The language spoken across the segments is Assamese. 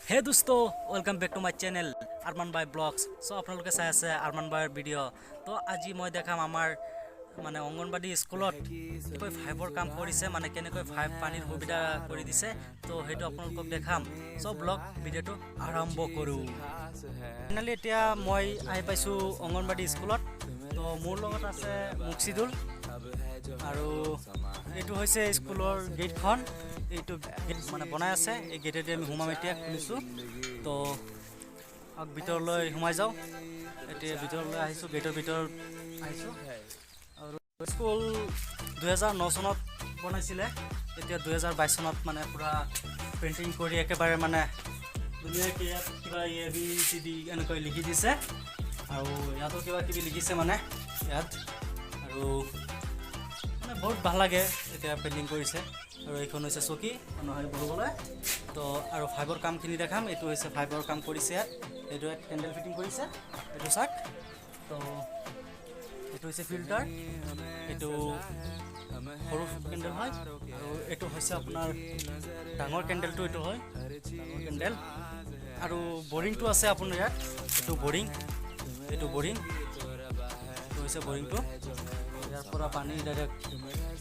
Hey dosto, welcome back to my channel Arman Baiy Vlogs. So আপোনালোকে চাই আছে Arman Baiৰ ভিডিঅ'. তো আজি মই দেখাম আমাৰ মানে অংগনবাড়ী স্কুলত কেনেকৈ ফাইবৰ কাম কৰিছে মানে কেনেকৈ ফাইভ পানীৰ সুবিধা কৰি দিছে তো সেইটো আপোনালোকক দেখাম সব ব্লগ ভিডিঅ'টো আৰম্ভ কৰোঁ ফাইনালি এতিয়া মই আহি পাইছোঁ অংগনবাড়ী স্কুলত তো মোৰ লগত আছে মুকছিদুল আৰু এইটো হৈছে স্কুলৰ গেটখন এইটো মানে বনাই আছে এই গেটেদি আমি সোমাম এতিয়া খুলিছোঁ তো ভিতৰলৈ সোমাই যাওঁ এতিয়া ভিতৰলৈ আহিছোঁ গেটৰ ভিতৰত আহিছোঁ আৰু স্কুল 2009 চনত বনাইছিলে এতিয়া 2022 চনত মানে পুৰা পেইণ্টিং কৰি একেবাৰে মানে ধুনীয়াকৈ ইয়াত কিবা ABCD এনেকৈ লিখি দিছে আৰু ইয়াতো কিবা কিবি লিখিছে মানে ইয়াত আৰু মানে বহুত ভাল লাগে এতিয়া পেইণ্টিং কৰিছে আৰু এইখন হৈছে চকী নহয় বহিবলৈ তো আৰু ফাইবৰ কামখিনি দেখাম এইটো হৈছে ফাইবৰ কাম কৰিছে ইয়াত এইটো কেণ্ডেল ফিটিং কৰিছে এইটো চাক তো এইটো হৈছে ফিল্টাৰ এইটো সৰু কেণ্ডেল হয় আৰু এইটো হৈছে আপোনাৰ ডাঙৰ কেণ্ডেলটো এইটো হয় ডাঙৰ কেণ্ডেল আৰু বৰিংটো আছে আপোনাৰ ইয়াত এইটো বৰিং এইটো হৈছে বৰিংটো ইয়াৰ পৰা পানী ডাইৰেক্ট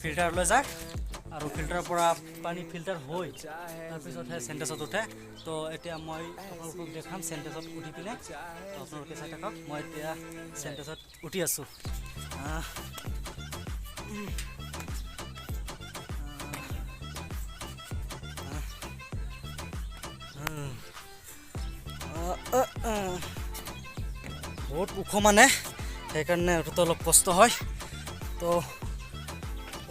ফিল্টাৰলৈ যায় আৰু ফিল্টাৰৰ পৰা পানী ফিল্টাৰ হৈ তাৰপিছতহে চেণ্টেজত উঠে তো এতিয়া মই আপোনালোকক দেখাম চেণ্টেজত উঠি পিনে আপোনালোকে চাই থাকক মই এতিয়া চেণ্টেজত উঠি আছোঁ বহুত ওখ মানে সেইকাৰণে উঠোতে অলপ কষ্ট হয় তো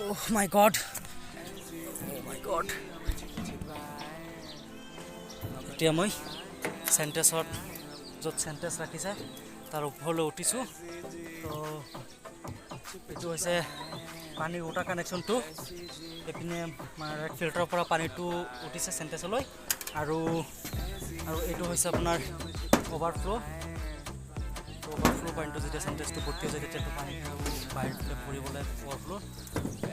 অহ মাই গড এতিয়া মই চেণ্টেজত য'ত চেণ্টেজ ৰাখিছে তাৰ ওপৰলৈ উঠিছোঁ তো এইটো হৈছে পানীৰ উঠা কানেকশ্যনটো এইপিনে মানে ফিল্টাৰৰ পৰা পানীটো উঠিছে চেণ্টেজলৈ আৰু এইটো হৈছে আপোনাৰ অভাৰফ্ল' পানীটো যেতিয়া চেণ্টেজটো ভৰ্তি হৈ যায় তেতিয়াতো পানীটো বাহিৰলৈ পৰিবলৈ অভাৰফ্ল'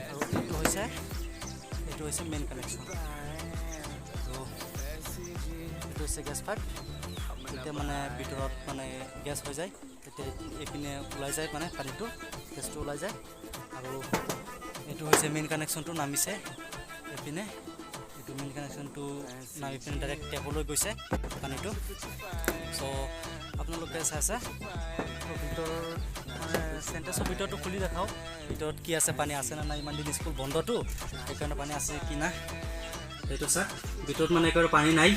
আৰু এইটো হৈছে মেইন কানেকশ্যন তো এইটো হৈছে গেছ পাইপ যেতিয়া মানে ভিতৰত মানে গেছ হৈ যায় তেতিয়া এইপিনে ওলাই যায় মানে পানীটো গেছটো ওলাই যায় আৰু এইটো হৈছে মেইন কানেকশ্যনটো নামিছে এইপিনে এইটো মেইন কানেকশ্যনটো নামি পিনে ডাইৰেক্ট টেপলৈ গৈছে পানীটো চ' আপোনালোকে চাইছে ভিতৰৰ মানে চেণ্টেজৰ ভিতৰতো খুলি দেখাওঁ ভিতৰত কি আছে পানী আছে নে নাই ইমান দিন স্কুল বন্ধটো সেইকাৰণে পানী আছে কি না সেইটো চাওক ভিতৰত মানে একেবাৰে পানী নাই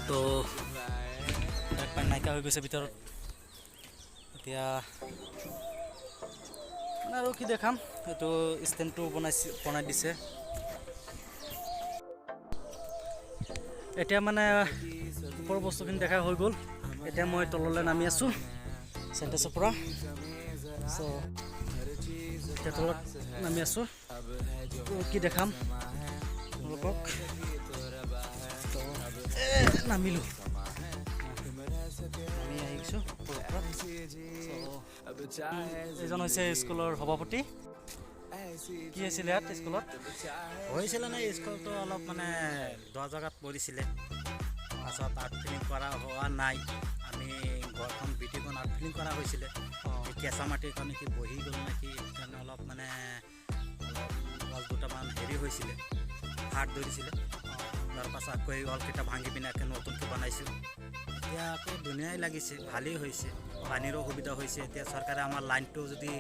তো পানী নাইকিয়া হৈ গৈছে ভিতৰত এতিয়া মানে আৰু কি দেখাম এইটো ষ্টেণ্ডটো বনাই দিছে এতিয়া মানে ওপৰৰ বস্তুখিনি দেখা হৈ গ'ল এতিয়া মই তললৈ নামি আছোঁ চেণ্টেজৰ পৰা চ' এতিয়া তলত নামি আছোঁ কি দেখাম আপোনালোকক নামিলোঁ আমি আহিছোঁ এইজন হৈছে স্কুলৰ সভাপতি কি হৈছিলে ইয়াত স্কুলত হৈছিলে নে স্কুলটো অলপ মানে দ জেগাত পৰিছিলে পাছত আৰ্ট ফিলিং কৰা হোৱা নাই আমি ঘৰখন ভিটিখন আৰ্ট ফিলিং কৰা হৈছিলে কেঁচা মাটিৰ কাৰণে কি বহি গ'ল নেকি সেইকাৰণে অলপ মানে গছ দুটামান হেৰি হৈছিলে হাত ধৰিছিলে তাৰ পাছত আকৌ এই অলকেইটা ভাঙি পিনে আকৌ নতুনকৈ বনাইছোঁ এতিয়া আকৌ ধুনীয়াই লাগিছে ভালেই হৈছে পানীৰো সুবিধা হৈছে এতিয়া চৰকাৰে আমাৰ লাইনটো যদি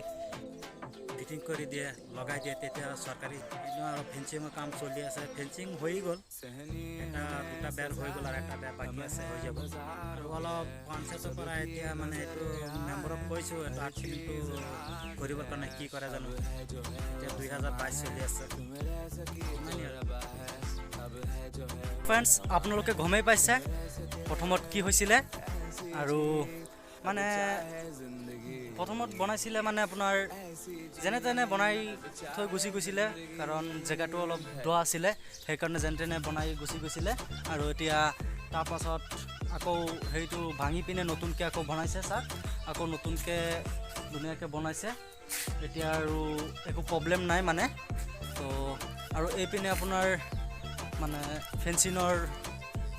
ফিটিং কৰি দিয়ে লগাই দিয়ে তেতিয়া চৰকাৰী ফেঞ্চিঙৰ কাম চলি আছে ফেঞ্চিং হৈ গ'ল এটা দুটা বেৰ হৈ গ'ল আৰু এটা বেৰ বাকী আছে হৈ যাব আৰু অলপ পঞ্চায়তৰ পৰা এতিয়া মানে এইটো মেম্বাৰক কৈছোঁ এইটো আৰ্ট ফিলিংটো কৰিবৰ কাৰণে কি কৰে জানো এতিয়া 2022 চলি আছে ফ্ৰেণ্ডছ আপোনালোকে গমেই পাইছে প্ৰথমত কি হৈছিলে আৰু মানে প্ৰথমত বনাইছিলে মানে আপোনাৰ যেনে তেনে বনাই থৈ গুচি গৈছিলে কাৰণ জেগাটো অলপ দ আছিলে সেইকাৰণে যেনে তেনে বনাই গুচি গৈছিলে আৰু এতিয়া তাৰপাছত আকৌ হেৰিটো ভাঙি পিনে নতুনকৈ আকৌ বনাইছে চাওক আকৌ নতুনকৈ ধুনীয়াকৈ বনাইছে এতিয়া আৰু একো প্ৰব্লেম নাই মানে তো আৰু এইপিনে আপোনাৰ মানে ফেঞ্চিঙৰ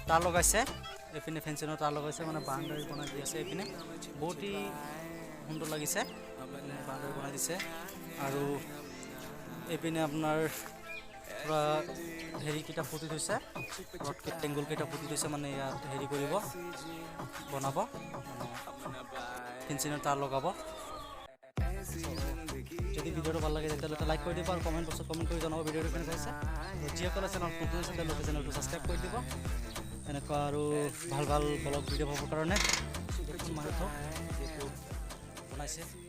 তাৰ লগাইছে এইপিনে ফেঞ্চিঙৰ তাঁৰ লগাইছে মানে বাউণ্ডাৰী বনাই দি আছে এইপিনে বহুতেই সুন্দৰ লাগিছে বাউণ্ডাৰী বনাই দিছে আৰু এইপিনে আপোনাৰ পুৰা হেৰিকেইটা পুতি থৈছে ৰড টেংগুলকেইটা পুতি থৈছে মানে ইয়াত হেৰি কৰিব বনাব ফেঞ্চিঙৰ তাঁৰ লগাব যদি ভিডিঅ'টো ভাল লাগে তেতিয়াহ'লে লাইক কৰি দিব আৰু কমেণ্ট বক্সত কমেণ্ট কৰি জনাব ভিডিঅ'টো কেনেকুৱা হৈছে যিসকলে চেনেল নতুন আছে তেওঁলোকে চেনেলটো ছাবস্ক্ৰাইব কৰি দিব এনেকুৱা আৰু ভাল ভাল ব্লগ ভিডিঅ' পাবৰ কাৰণে মাৰি থওক যিহেতু বনাইছে